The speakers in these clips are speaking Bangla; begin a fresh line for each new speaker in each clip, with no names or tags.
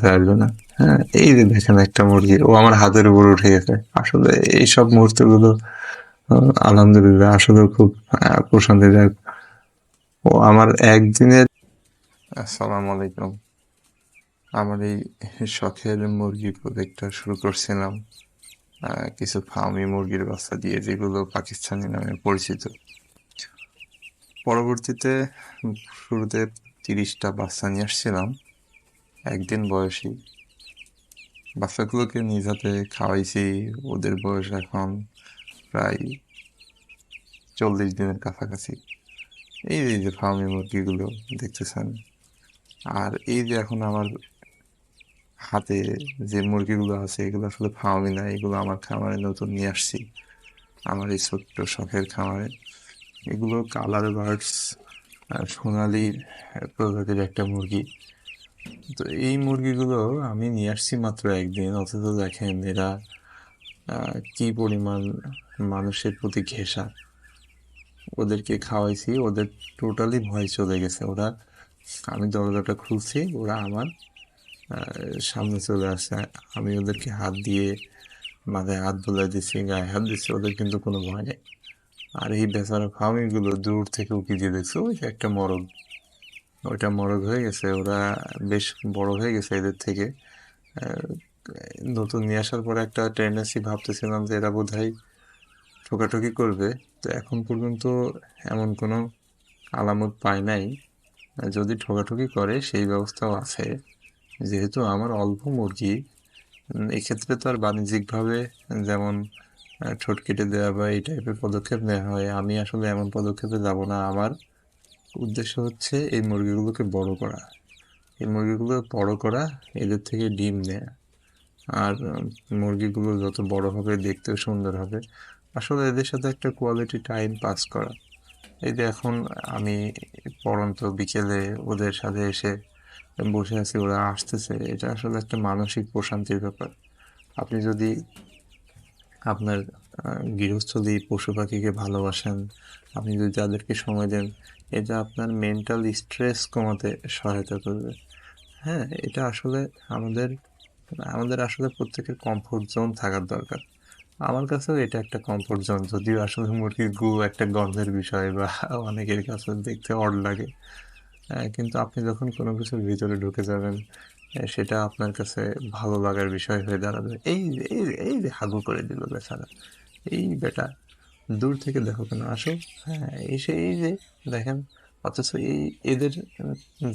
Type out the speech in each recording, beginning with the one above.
কাছে আসবে না। হ্যাঁ, এই যে দেখেন একটা মুরগি, ও আমার হাতের উপর উঠে গেছে। আসলে এইসব মুহূর্তগুলো আলহামদুলিল্লাহ আসলে খুব প্রশান্তিদায়ক। ও আমার একদিনের আসসালামু আলাইকুম। আমার এই শখের মুরগি প্রজেক্টটা শুরু করছিলাম কিছু ফার্মি মুরগির বাচ্চা দিয়ে, যেগুলো পাকিস্তানি নামে পরিচিত। পরবর্তীতে শুরুতে 30টা বাচ্চা নিয়ে আসছিলাম, একদিন বয়সী। বাচ্চাগুলোকে নিজ হাতে খাওয়াইছি। ওদের বয়স এখন প্রায় 40 দিনের কাছাকাছি। এই যে ফার্মি মুরগিগুলো দেখতেছেন, আর এই যে এখন আমার হাতে যে মুরগিগুলো আছে, এগুলো আসলে ফার্মি না, এগুলো আমার খামারে নতুন নিয়ে আসছি, আমার এই ছোট্ট শখের খামারে। এগুলো কালার বার্ডস সোনালি প্রজাতির একটা মুরগি। তো এই মুরগিগুলো আমি নিয়ে আসছি মাত্র একদিন, অথচ দেখেন এরা কি পরিমাণ মানুষের প্রতি ঘেঁষা। ওদেরকে খাওয়াইছি, ওদের টোটালি ভয় চলে গেছে। ওরা, আমি দরজাটা খুলছি, ওরা আমার সামনে চলে আসছে। আমি ওদেরকে হাত দিয়ে মাথায় হাত বুলাই দিচ্ছি, গায়ে হাত দিচ্ছি, ওদের কিন্তু কোনো ভয় নেই। আর এই বেচারা ফার্মিগুলো দূর থেকে উকি দিয়ে দেখছে ওই যে একটা মরগ, ওইটা মরগ হয়ে গেছে। ওরা বেশ বড় হয়ে গেছে এদের থেকে। নতুন নিয়ে আসার পরে একটা টেন্ডেন্সি ভাবতেছিলাম যে এরা বোধহয় ঠোকাঠুকি করবে। তো এখন পর্যন্ত এমন কোনো আলামত পাই নাই। যদি ঠোকাঠুকি করে সেই ব্যবস্থাও আছে। যেহেতু আমার অল্প মুরগি, এক্ষেত্রে তো আর বাণিজ্যিকভাবে যেমন ঠোঁট কেটে দেওয়া বা এই টাইপের পদক্ষেপ নেওয়া হয়, আমি আসলে এমন পদক্ষেপে যাব না। আমার উদ্দেশ্য হচ্ছে এই মুরগিগুলোকে বড় করা, এই মুরগিগুলো বড় করা, এদের থেকে ডিম নেয়া। আর মুরগিগুলো যত বড় হবে, দেখতেও সুন্দর হবে, আসলে এদের সাথে একটা কোয়ালিটি টাইম পাস করা। এই যে এখন আমি পড়ন্ত বিকেলে ওদের সাথে এসে বসে আছি, ওরা আসতেছে, এটা আসলে একটা মানসিক প্রশান্তির ব্যাপার। আপনি যদি আপনার গৃহস্থলী পশু পাখিকে ভালোবাসেন, আপনি যদি তাদেরকে সময় দেন, এটা আপনার মেন্টাল স্ট্রেস কমাতে সহায়তা করবে। হ্যাঁ, এটা আসলে আমাদের আমাদের আসলে প্রত্যেকের কমফোর্ট জোন থাকার দরকার। আমার কাছেও এটা একটা কমফোর্ট জোন, যদিও আসলে মুরগির গু একটা গন্ধের বিষয় বা অনেকের কাছে দেখতে অড লাগে। কিন্তু আপনি যখন কোনো কিছুর ভিতরে ঢুকে যাবেন, সেটা আপনার কাছে ভালো লাগার বিষয় হয়ে দাঁড়াবে। এই যে হাগু করে দিল বেচারা, এই বেটা, দূর থেকে দেখো কেন, আসো। হ্যাঁ, এই যে দেখেন। অথচ এদের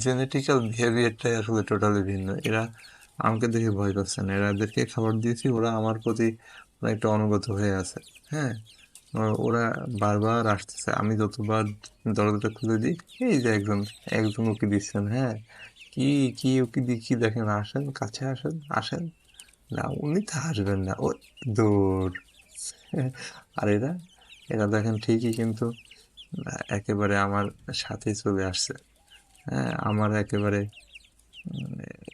জেনেটিক্যাল বিহেভিয়ারটাই আসলে টোটালি ভিন্ন। এরা আমাকে দেখে ভয় পাচ্ছে না, এদেরকে খাবার দিয়েছি, ওরা আমার প্রতি অনেকটা অনুগত হয়ে আছে। হ্যাঁ, ওরা বারবার আসতেছে, আমি যতবার দরজাটা খুলে দিই, এই যে একজন একজন উকি দিচ্ছেন। হ্যাঁ, কি কি উকি দিই, কি দেখেন, আসেন কাছে, আসেন আসেন। না, উনি তো আসবেন না, ও দূর। আর এরা এরা দেখেন ঠিকই, কিন্তু একেবারে আমার সাথে চলে আসছে। হ্যাঁ, আমার একেবারে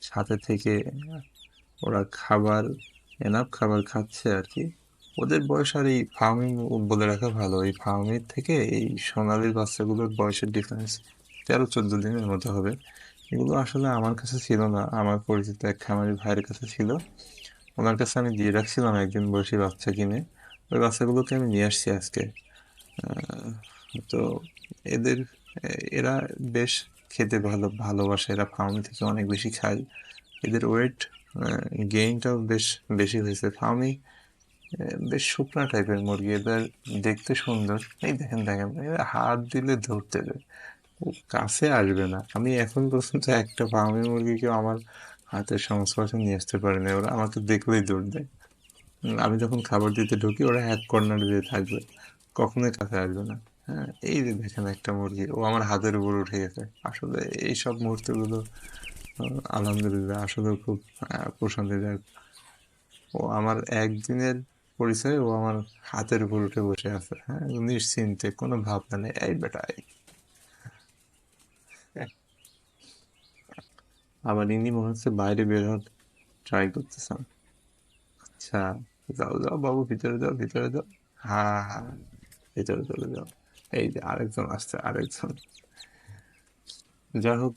সাথে থেকে ওরা খাবার, এনাফ খাবার খাচ্ছে আর কি। ওদের বয়স, আর এই ফার্মিং বলে রাখা ভালো, এই ফার্মের থেকে এই সোনালির বাচ্চাগুলোর বয়সের ডিফারেন্স 13-14 দিনের মতো হবে। এগুলো আসলে আমার কাছে ছিল না, আমার পরিচিত এক খামারি ভাইয়ের কাছে ছিল। ওনার কাছে আমি দিয়ে রাখছিলাম একদিন বয়সী বাচ্চা কিনে। ওই বাচ্চাগুলোকে আমি নিয়ে আসছি আজকে। আহ, তো এদের এরা বেশ খেতে ভালোবাসে, এরা ফার্ম থেকে অনেক বেশি খায়। এদের ওয়েট গেইনটাও বেশ বেশি হয়েছে। ফার্মি বেশ শুকনা টাইপের মুরগি, এদের দেখতে সুন্দর। এই দেখেন দেখেন, এরা হাত দিলে ধরতে দেবে, ও কাছে আসবে না। আমি এখন পর্যন্ত একটা ফার্মি মুরগিকেও আমার হাতের সংস্পর্শে নিয়ে আসতে পারিনি, ওরা আমাকে দেখলেই দৌড় দেয়। আমি যখন খাবার দিতে ঢুকি, ওরা এক কর্নারে দিয়ে থাকবে, কখনোই কাছে আসবে না। হ্যাঁ, এই যে দেখেন একটা মুরগি, ও আমার হাতের উপর উঠে গেছে। আসলে এইসব মুহূর্তগুলো আলহামদুলিল্লাহ আসলে খুব প্রশান্তিদায়ক। ও আমার একদিনের পরিচয়, ও আমার হাতের উপর উঠে বসে আছে। হ্যাঁ, নিশ্চিন্তে, কোনো ভাবনা নেই, এই বেটা এই। আবার ইনি মনে হচ্ছে বাইরে বের হওয়ার ট্রাই করতেছেন। আচ্ছা, যাও যাও বাবু, ভিতরে যাও ভিতরে যাও। হ্যাঁ হ্যাঁ, ভিতরে চলে যাও। এই যে আরেকজন আসছে, আরেকজন। যাই হোক,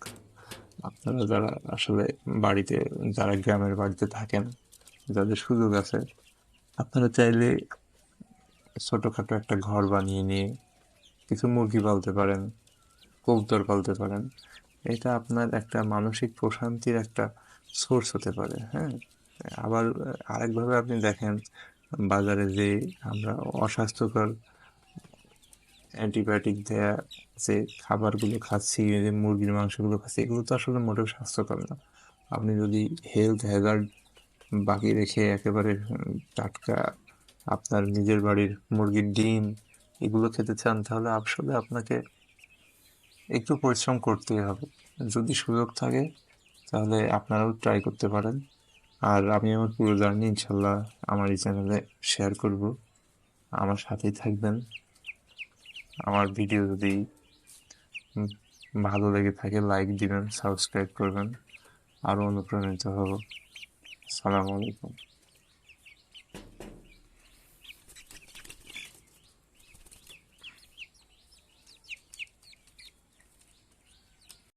আপনারা যারা আসলে বাড়িতে, যারা গ্রামের বাড়িতে থাকেন, যাদের সুযোগ আছে, আপনারা চাইলে ছোটখাটো একটা ঘর বানিয়ে নিয়ে কিছু মুরগি পালতে পারেন, কবুতর পালতে পারেন। এটা আপনার একটা মানসিক প্রশান্তির একটা সোর্স হতে পারে, হ্যাঁ। আবার আরেকভাবে আপনি দেখেন, বাজারে যে আমরা অস্বাস্থ্যকর অ্যান্টিবায়োটিক দেয়া যে খাবারগুলো খাচ্ছি, এই যে মুরগির মাংসগুলো খাচ্ছি, এগুলো তো আসলে মোটেও স্বাস্থ্যকর না। আপনি যদি হেলথ হ্যাজার্ড বাকি রেখে একেবারে টাটকা আপনার নিজের বাড়ির মুরগির ডিম এগুলো খেতে চান, তাহলে আসলে আপনাকে একটু পরিশ্রম করতেই হবে। যদি সুযোগ থাকে তাহলে আপনারাও ট্রাই করতে পারেন। আর আমি আমার পুরো জার্নি ইনশাল্লাহ আমার এই চ্যানেলে শেয়ার করব। আমার সাথেই থাকবেন। আমার ভিডিও যদি উম, ভালো লেগে থাকে লাইক দিবেন, সাবস্ক্রাইব করবেন, আরও অনুপ্রাণিত হব। আসসালামু আলাইকুম।